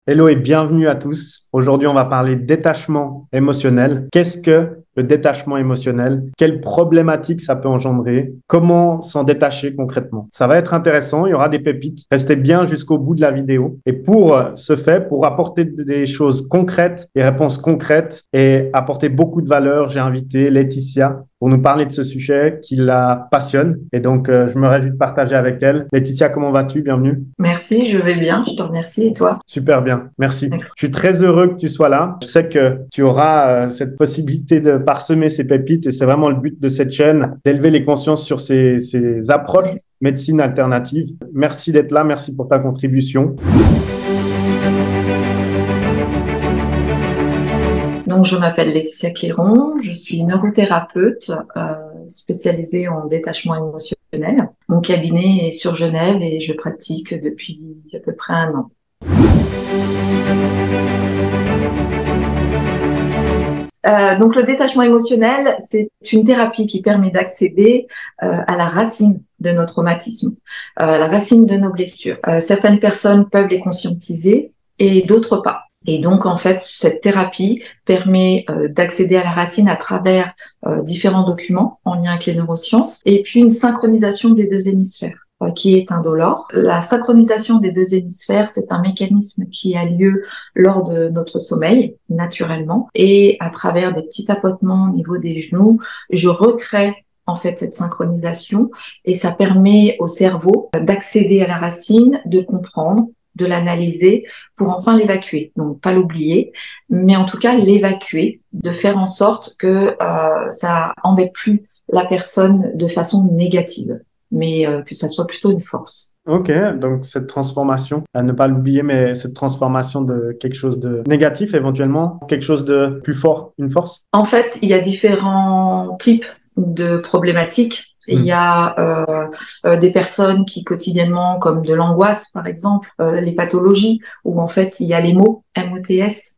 Hello et bienvenue à tous. Aujourd'hui, on va parler détachement émotionnel. Qu'est-ce que le détachement émotionnel? Quelles problématiques ça peut engendrer? Comment s'en détacher concrètement? Ça va être intéressant. Il y aura des pépites. Restez bien jusqu'au bout de la vidéo. Et pour ce fait, pour apporter des choses concrètes, des réponses concrètes et apporter beaucoup de valeur, j'ai invité Laetitia pour nous parler de ce sujet qui la passionne. Et donc, je me réjouis de partager avec elle. Laetitia, comment vas-tu? Bienvenue. Merci, je vais bien, je te remercie. Et toi? Super bien, merci. Excellent. Je suis très heureux que tu sois là. Je sais que tu auras cette possibilité de parsemer ces pépites et c'est vraiment le but de cette chaîne, d'élever les consciences sur ces approches médecine alternative. Merci d'être là, merci pour ta contribution. Donc, je m'appelle Laetitia Clairon, je suis neurothérapeute spécialisée en détachement émotionnel. Mon cabinet est sur Genève et je pratique depuis à peu près 1 an. Donc, le détachement émotionnel, c'est une thérapie qui permet d'accéder à la racine de nos traumatismes, la racine de nos blessures. Certaines personnes peuvent les conscientiser et d'autres pas. Et donc, en fait, cette thérapie permet d'accéder à la racine à travers différents documents en lien avec les neurosciences et puis une synchronisation des deux hémisphères qui est indolore. La synchronisation des deux hémisphères, c'est un mécanisme qui a lieu lors de notre sommeil, naturellement, et à travers des petits tapotements au niveau des genoux, je recrée en fait cette synchronisation et ça permet au cerveau d'accéder à la racine, de comprendre, de l'analyser pour enfin l'évacuer. Donc pas l'oublier, mais en tout cas l'évacuer, de faire en sorte que ça embête plus la personne de façon négative, mais que ça soit plutôt une force. Ok, donc cette transformation, à ne pas l'oublier, mais cette transformation de quelque chose de négatif, éventuellement, quelque chose de plus fort, une force. En fait, il y a différents types de problématiques. Il y a des personnes qui quotidiennement, comme de l'angoisse par exemple, les pathologies, où en fait il y a les mots MOTS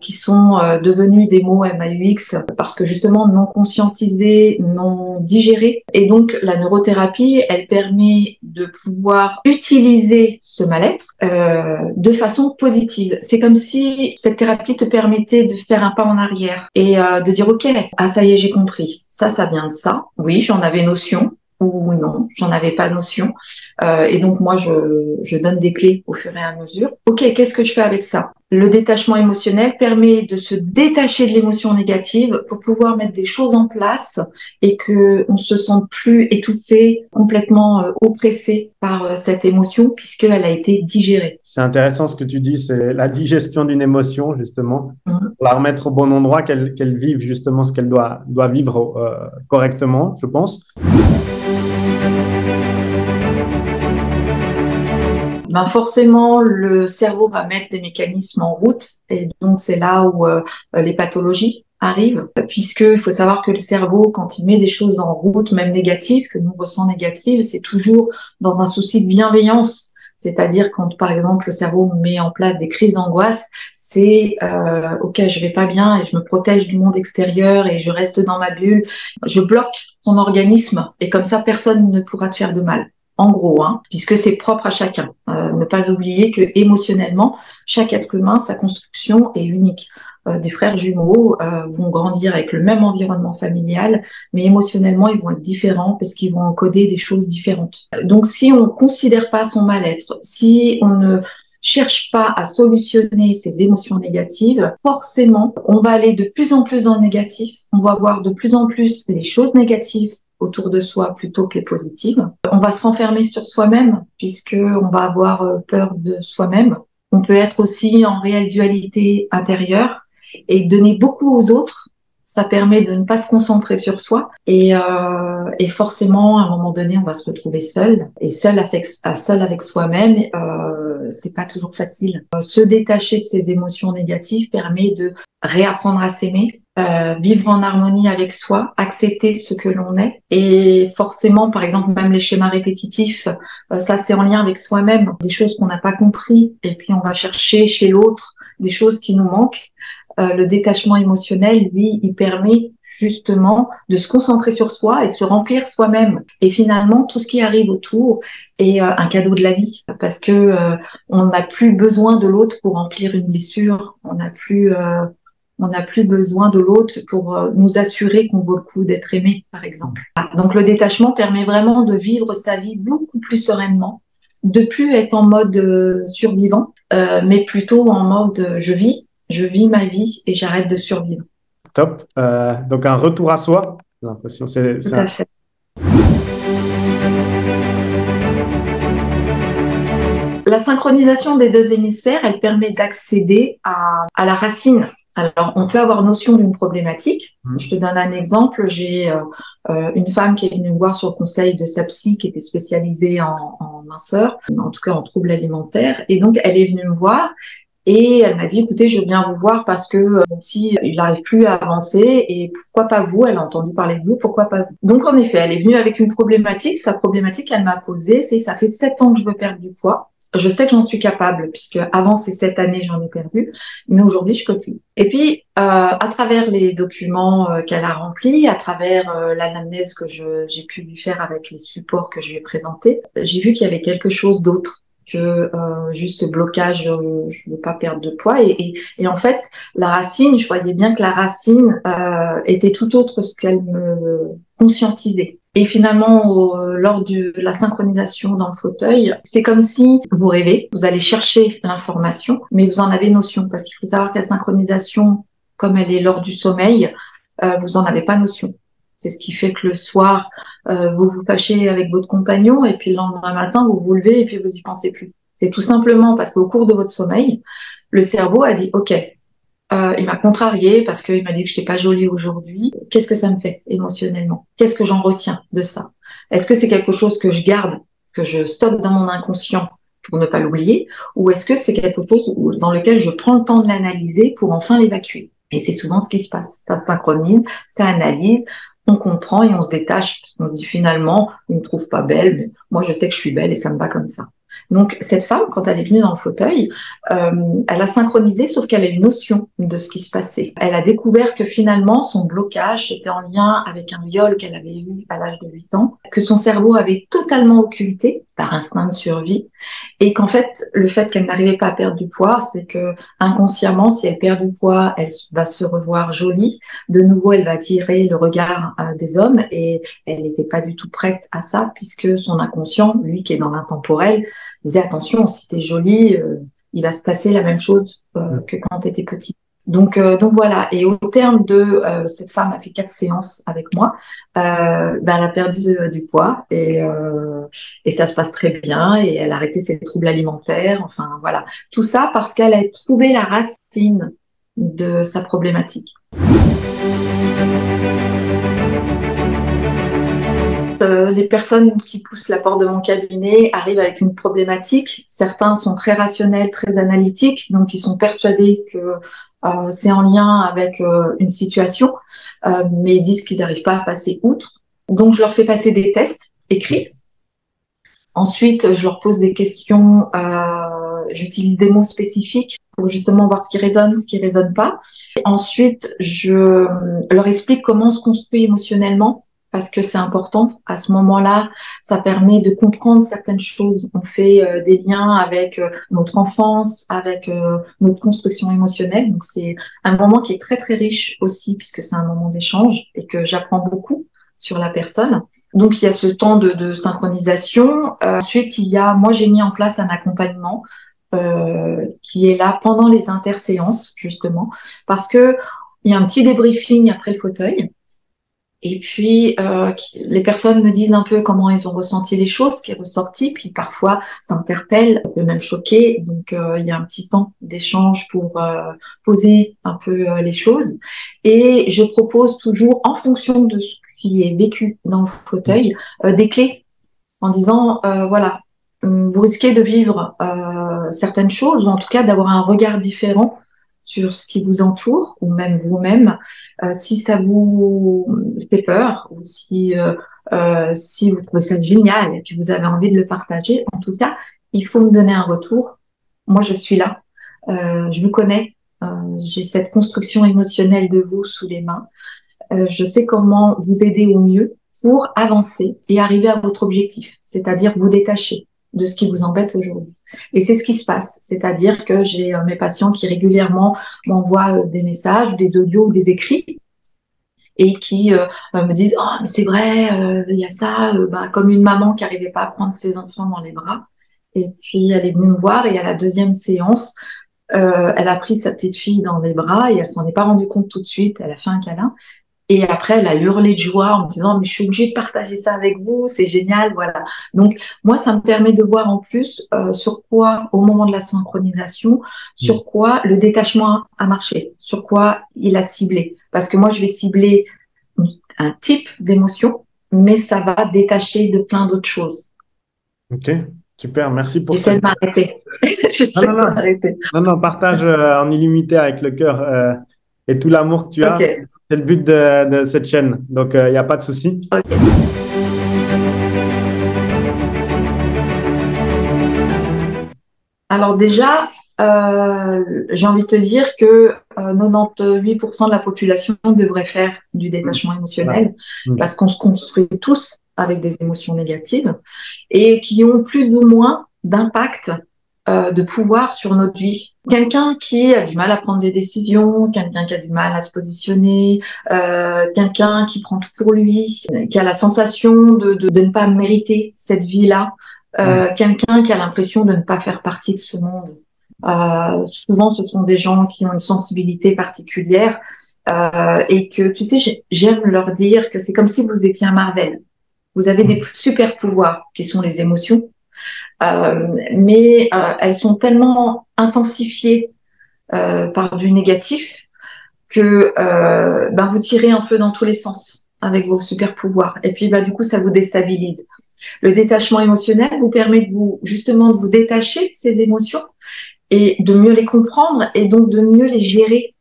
qui sont devenus des mots MAUX parce que justement non conscientisés, non digérés. Et donc la neurothérapie, elle permet de pouvoir utiliser ce mal-être de façon positive. C'est comme si cette thérapie te permettait de faire un pas en arrière et de dire ok, ah ça y est, j'ai compris. Ça vient de ça. Oui, j'en avais notion. Ou non, j'en avais pas notion. Et donc moi, je donne des clés au fur et à mesure. Ok, qu'est-ce que je fais avec ça? Le détachement émotionnel permet de se détacher de l'émotion négative pour pouvoir mettre des choses en place et que on se sente plus étouffé, complètement oppressé par cette émotion puisqu'elle a été digérée. C'est intéressant ce que tu dis, c'est la digestion d'une émotion, justement. Mhm. La remettre au bon endroit, qu'elle vive justement ce qu'elle doit vivre correctement, je pense. Ben forcément, le cerveau va mettre des mécanismes en route et donc c'est là où les pathologies arrivent, puisque il faut savoir que le cerveau, quand il met des choses en route, même négatives, que nous ressent négatives, c'est toujours dans un souci de bienveillance. C'est-à-dire quand, par exemple, le cerveau met en place des crises d'angoisse, c'est ok, je vais pas bien et je me protège du monde extérieur et je reste dans ma bulle, je bloque ton organisme et comme ça, personne ne pourra te faire de mal. En gros, puisque c'est propre à chacun. Ne pas oublier que émotionnellement, chaque être humain, sa construction est unique. Des frères jumeaux vont grandir avec le même environnement familial, mais émotionnellement, ils vont être différents parce qu'ils vont encoder des choses différentes. Donc, si on ne considère pas son mal-être, si on ne cherche pas à solutionner ces émotions négatives, forcément, on va aller de plus en plus dans le négatif, on va voir de plus en plus les choses négatives autour de soi plutôt que les positives. On va se renfermer sur soi-même puisque on va avoir peur de soi-même. On peut être aussi en réelle dualité intérieure et donner beaucoup aux autres. Ça permet de ne pas se concentrer sur soi et forcément à un moment donné on va se retrouver seul et seul avec soi-même. C'est pas toujours facile. Se détacher de ces émotions négatives permet de réapprendre à s'aimer, vivre en harmonie avec soi, accepter ce que l'on est. Et forcément, par exemple, même les schémas répétitifs, ça c'est en lien avec soi-même, des choses qu'on n'a pas compris, et puis on va chercher chez l'autre des choses qui nous manquent. le détachement émotionnel, lui, il permet justement de se concentrer sur soi et de se remplir soi-même. Et finalement, tout ce qui arrive autour est un cadeau de la vie, parce que on n'a plus besoin de l'autre pour remplir une blessure. On n'a plus besoin de l'autre pour nous assurer qu'on vaut le coup d'être aimé, par exemple. Donc le détachement permet vraiment de vivre sa vie beaucoup plus sereinement, de plus être en mode survivant, mais plutôt en mode je vis ma vie et j'arrête de survivre. Top. Donc un retour à soi. J'ai l'impression Tout à fait. La synchronisation des deux hémisphères, elle permet d'accéder à la racine. Alors, on peut avoir notion d'une problématique. Je te donne un exemple. J'ai une femme qui est venue me voir sur le conseil de sa psy qui était spécialisée en minceur, en tout cas en troubles alimentaires. Et donc, elle est venue me voir et elle m'a dit, écoutez, je viens vous voir parce que mon psy, il n'arrive plus à avancer et pourquoi pas vous? Elle a entendu parler de vous, pourquoi pas vous? Donc, en effet, elle est venue avec une problématique. Sa problématique, elle m'a posé, c'est ça fait 7 ans que je veux perdre du poids. Je sais que j'en suis capable, puisque avant ces 7 années, j'en ai perdu, mais aujourd'hui, je peux plus. Et puis, à travers les documents qu'elle a remplis, à travers l'anamnèse que j'ai pu lui faire avec les supports que je lui ai présentés, j'ai vu qu'il y avait quelque chose d'autre que juste ce blocage, je veux pas perdre de poids. Et en fait, la racine, je voyais bien que la racine était tout autre ce qu'elle me conscientisait. Et finalement, lors de la synchronisation dans le fauteuil, c'est comme si vous rêvez, vous allez chercher l'information, mais vous en avez notion. Parce qu'il faut savoir que la synchronisation, comme elle est lors du sommeil, vous en avez pas notion. C'est ce qui fait que le soir, vous vous fâchez avec votre compagnon et puis le lendemain matin, vous vous levez et puis vous y pensez plus. C'est tout simplement parce qu'au cours de votre sommeil, le cerveau a dit « Ok, il m'a contrarié parce qu'il m'a dit que je n'étais pas jolie aujourd'hui. Qu'est-ce que ça me fait émotionnellement? Qu'est-ce que j'en retiens de ça? Est-ce que c'est quelque chose que je garde, que je stocke dans mon inconscient pour ne pas l'oublier, ou est-ce que c'est quelque chose dans lequel je prends le temps de l'analyser pour enfin l'évacuer? Et c'est souvent ce qui se passe. Ça synchronise, ça analyse, on comprend et on se détache parce qu'on se dit finalement, il me trouve pas belle, mais moi je sais que je suis belle et ça me va comme ça. Donc cette femme, quand elle est venue dans le fauteuil, elle a synchronisé, sauf qu'elle a une notion de ce qui se passait. Elle a découvert que finalement, son blocage était en lien avec un viol qu'elle avait eu à l'âge de 8 ans, que son cerveau avait totalement occulté par instinct de survie, et qu'en fait, le fait qu'elle n'arrivait pas à perdre du poids, c'est que inconsciemment, si elle perd du poids, elle va se revoir jolie. De nouveau, elle va attirer le regard des hommes, et elle n'était pas du tout prête à ça, puisque son inconscient, lui qui est dans l'intemporel, disait attention, si t'es jolie, il va se passer la même chose que quand tu étais petite. Donc voilà. Et au terme de cette femme a fait 4 séances avec moi, elle a perdu du poids et ça se passe très bien et elle a arrêté ses troubles alimentaires. Enfin voilà, tout ça parce qu'elle a trouvé la racine de sa problématique. Les personnes qui poussent la porte de mon cabinet arrivent avec une problématique. Certains sont très rationnels, très analytiques, donc ils sont persuadés que c'est en lien avec une situation, mais ils disent qu'ils n'arrivent pas à passer outre. Donc je leur fais passer des tests écrits. Ensuite, je leur pose des questions, j'utilise des mots spécifiques pour justement voir ce qui résonne, ce qui résonne pas. Ensuite, je leur explique comment on se construit émotionnellement, parce que c'est important. À ce moment-là, ça permet de comprendre certaines choses. On fait des liens avec notre enfance, avec notre construction émotionnelle. Donc, c'est un moment qui est très, très riche aussi, puisque c'est un moment d'échange et que j'apprends beaucoup sur la personne. Donc, il y a ce temps de synchronisation. Ensuite, moi, j'ai mis en place un accompagnement qui est là pendant les interséances, justement, parce que il y a un petit débriefing après le fauteuil. Et puis, les personnes me disent un peu comment elles ont ressenti les choses, ce qui est ressorti, puis parfois, ça interpelle, ça peut même choquer. Donc, il y a un petit temps d'échange pour poser un peu les choses. Et je propose toujours, en fonction de ce qui est vécu dans le fauteuil, des clés en disant, voilà, vous risquez de vivre certaines choses, ou en tout cas d'avoir un regard différent sur ce qui vous entoure, ou même vous-même, si ça vous fait peur, ou si vous trouvez ça génial, et puis vous avez envie de le partager. En tout cas, il faut me donner un retour. Moi, je suis là. Je vous connais. j'ai cette construction émotionnelle de vous sous les mains. Je sais comment vous aider au mieux pour avancer et arriver à votre objectif, c'est-à-dire vous détacher de ce qui vous embête aujourd'hui. Et c'est ce qui se passe, c'est-à-dire que j'ai mes patients qui régulièrement m'envoient des messages, des audios ou des écrits et qui me disent «Oh, mais c'est vrai, il y a ça», comme une maman qui n'arrivait pas à prendre ses enfants dans les bras. Et puis, elle est venue me voir et à la deuxième séance, elle a pris sa petite fille dans les bras et elle s'en est pas rendue compte tout de suite. Elle a fait un câlin. Et après, elle a hurlé de joie en me disant, mais je suis obligée de partager ça avec vous, c'est génial, voilà. Donc, moi, ça me permet de voir en plus sur quoi, au moment de la synchronisation, sur quoi le détachement a marché, sur quoi il a ciblé. Parce que moi, je vais cibler un type d'émotion, mais ça va détacher de plein d'autres choses. Ok, super, merci pour J'essaie cette... de m'arrêter. Non, J'essaie non, de non, m'arrêter. non, non, partage en illimité avec le cœur et tout l'amour que tu as. Ok, C'est le but de cette chaîne, donc il n'y a pas de souci. ok. Alors déjà, j'ai envie de te dire que 98% de la population devrait faire du détachement Voilà. émotionnel parce qu'on se construit tous avec des émotions négatives et qui ont plus ou moins d'impact de pouvoir sur notre vie. Quelqu'un qui a du mal à prendre des décisions, quelqu'un qui a du mal à se positionner, quelqu'un qui prend tout pour lui, qui a la sensation de ne pas mériter cette vie-là, quelqu'un qui a l'impression de ne pas faire partie de ce monde. Souvent, ce sont des gens qui ont une sensibilité particulière et que, tu sais, j'aime leur dire que c'est comme si vous étiez un Marvel. Vous avez des super pouvoirs qui sont les émotions, mais elles sont tellement intensifiées par du négatif que vous tirez un peu dans tous les sens avec vos super pouvoirs. Et puis, du coup, ça vous déstabilise. Le détachement émotionnel vous permet de vous, justement, de vous détacher de ces émotions et de mieux les comprendre et donc de mieux les gérer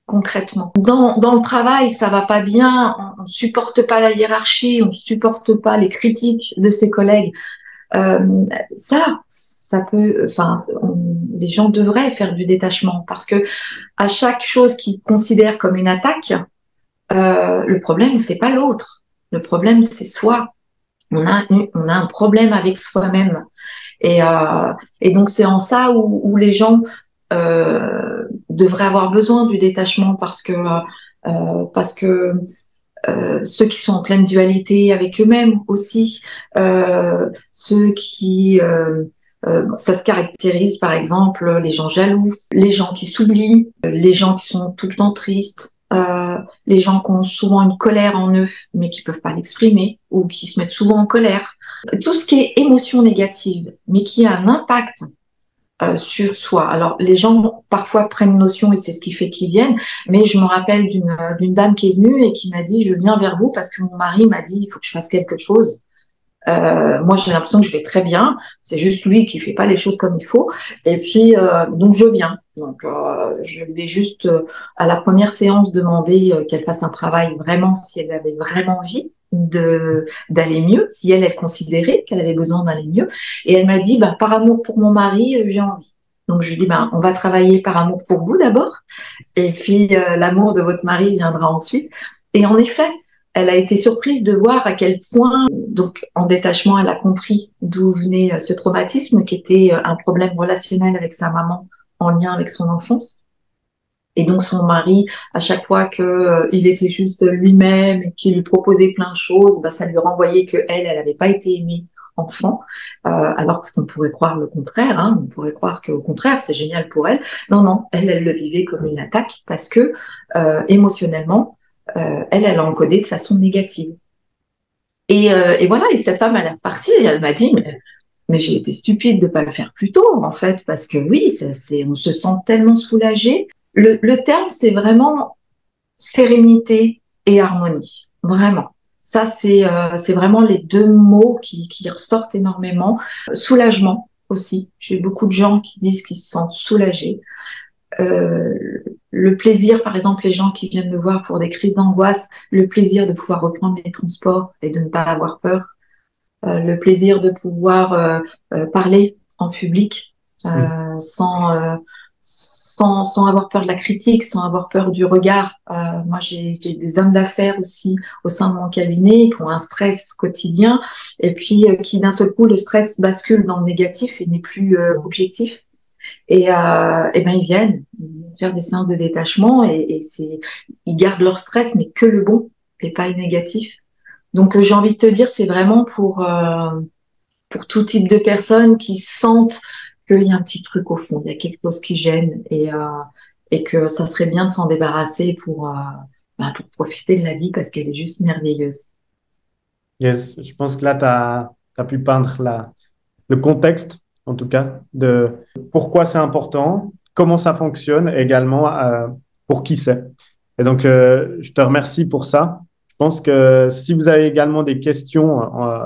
concrètement. Dans le travail, ça va pas bien, on supporte pas la hiérarchie, on supporte pas les critiques de ses collègues. Ça peut, les gens devraient faire du détachement parce que à chaque chose qu'ils considèrent comme une attaque, le problème c'est pas l'autre, le problème c'est soi. On a un problème avec soi-même et donc c'est en ça où les gens devraient avoir besoin du détachement parce que ceux qui sont en pleine dualité avec eux-mêmes aussi, ceux qui ça se caractérise par exemple les gens jaloux, les gens qui s'oublient, les gens qui sont tout le temps tristes, les gens qui ont souvent une colère en eux mais qui peuvent pas l'exprimer ou qui se mettent souvent en colère. Tout ce qui est émotion négative mais qui a un impact sur soi. Alors, les gens parfois prennent notion et c'est ce qui fait qu'ils viennent, mais je me rappelle d'une dame qui est venue et qui m'a dit, je viens vers vous parce que mon mari m'a dit, il faut que je fasse quelque chose. Moi, j'ai l'impression que je vais très bien. C'est juste lui qui fait pas les choses comme il faut. Et puis, donc, je viens. Donc, je lui ai juste, à la première séance, demandé qu'elle fasse un travail vraiment si elle avait vraiment envie d'aller mieux, si elle considérait qu'elle avait besoin d'aller mieux. Et elle m'a dit, par amour pour mon mari, j'ai envie. Donc, je lui ai dit, on va travailler par amour pour vous d'abord. Et puis, l'amour de votre mari viendra ensuite. Et en effet, elle a été surprise de voir à quel point, donc en détachement, elle a compris d'où venait ce traumatisme qui était un problème relationnel avec sa maman en lien avec son enfance. Et donc son mari, à chaque fois que il était juste lui-même et qu'il lui proposait plein de choses, ça lui renvoyait que elle n'avait pas été aimée enfant, alors qu'on pourrait croire le contraire. On pourrait croire qu'au contraire, c'est génial pour elle. Non, non, elle le vivait comme une attaque parce que émotionnellement, elle a encodé de façon négative. Et voilà, et cette femme, elle est repartie et elle m'a dit, mais j'ai été stupide de pas le faire plus tôt, en fait, parce que oui, on se sent tellement soulagé. Le terme, c'est vraiment sérénité et harmonie, vraiment. Ça, c'est vraiment les deux mots qui ressortent énormément. Soulagement aussi. J'ai beaucoup de gens qui disent qu'ils se sentent soulagés. Le plaisir, par exemple, les gens qui viennent me voir pour des crises d'angoisse, le plaisir de pouvoir reprendre les transports et de ne pas avoir peur, le plaisir de pouvoir parler en public sans sans avoir peur de la critique, sans avoir peur du regard. Moi, j'ai des hommes d'affaires aussi au sein de mon cabinet qui ont un stress quotidien et puis qui d'un seul coup, le stress bascule dans le négatif et n'est plus objectif. Et ben ils viennent faire des séances de détachement et ils gardent leur stress, mais que le bon et pas le négatif. Donc j'ai envie de te dire, c'est vraiment pour tout type de personnes qui sentent qu'il y a un petit truc au fond, il y a quelque chose qui gêne et que ça serait bien de s'en débarrasser pour profiter de la vie parce qu'elle est juste merveilleuse. Yes, je pense que là, tu as pu peindre le contexte, en tout cas, de pourquoi c'est important, comment ça fonctionne et également pour qui c'est. Et donc, je te remercie pour ça. Je pense que si vous avez également des questions,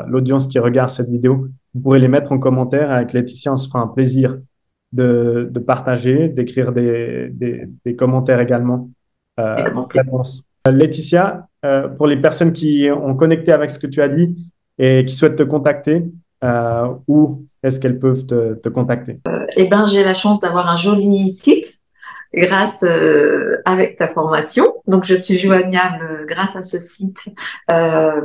l'audience qui regarde cette vidéo, vous pourrez les mettre en commentaire. Avec Laetitia, on se fera un plaisir de partager, d'écrire des commentaires également Avec en grand plaisir. réponse. Laetitia, pour les personnes qui ont connecté avec ce que tu as dit et qui souhaitent te contacter, où est-ce qu'elles peuvent te contacter? Eh ben, j'ai la chance d'avoir un joli site grâce avec ta formation. Donc, je suis joignable grâce à ce site euh,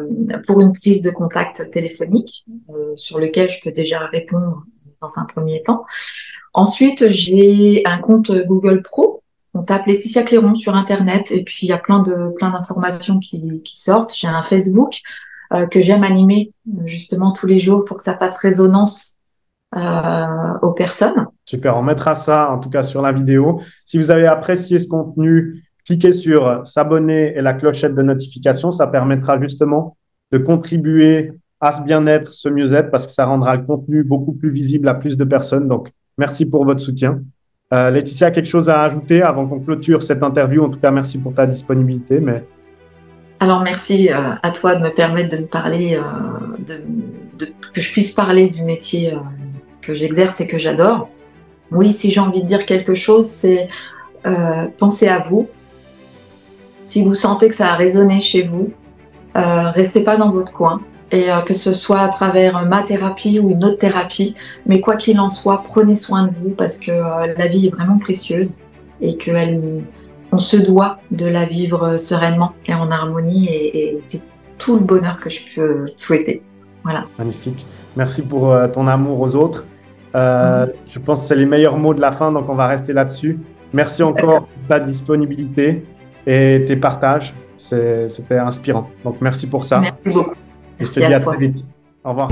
pour une prise de contact téléphonique sur lequel je peux déjà répondre dans un premier temps. Ensuite, j'ai un compte Google Pro. On tape Laetitia Cléron sur Internet et puis il y a plein d'informations qui sortent. J'ai un Facebook que j'aime animer justement tous les jours pour que ça fasse résonance aux personnes. Super, on mettra ça en tout cas sur la vidéo. Si vous avez apprécié ce contenu, cliquez sur s'abonner et la clochette de notification. Ça permettra justement de contribuer à ce bien-être, ce mieux-être, parce que ça rendra le contenu beaucoup plus visible à plus de personnes. Donc, merci pour votre soutien. Laetitia, quelque chose à ajouter avant qu'on clôture cette interview? En tout cas, merci pour ta disponibilité. Alors merci à toi de me permettre de me parler, que je puisse parler du métier que j'exerce et que j'adore. Oui, si j'ai envie de dire quelque chose, c'est pensez à vous. Si vous sentez que ça a résonné chez vous, restez pas dans votre coin. Et que ce soit à travers ma thérapie ou une autre thérapie, mais quoi qu'il en soit, prenez soin de vous parce que la vie est vraiment précieuse et on se doit de la vivre sereinement et en harmonie et c'est tout le bonheur que je peux souhaiter. Voilà. Magnifique. Merci pour ton amour aux autres. Je pense que c'est les meilleurs mots de la fin, donc on va rester là-dessus. Merci encore pour ta disponibilité et tes partages. C'était inspirant. Donc merci pour ça. Merci beaucoup. Et je te Merci dis à à toi. très vite. Au revoir.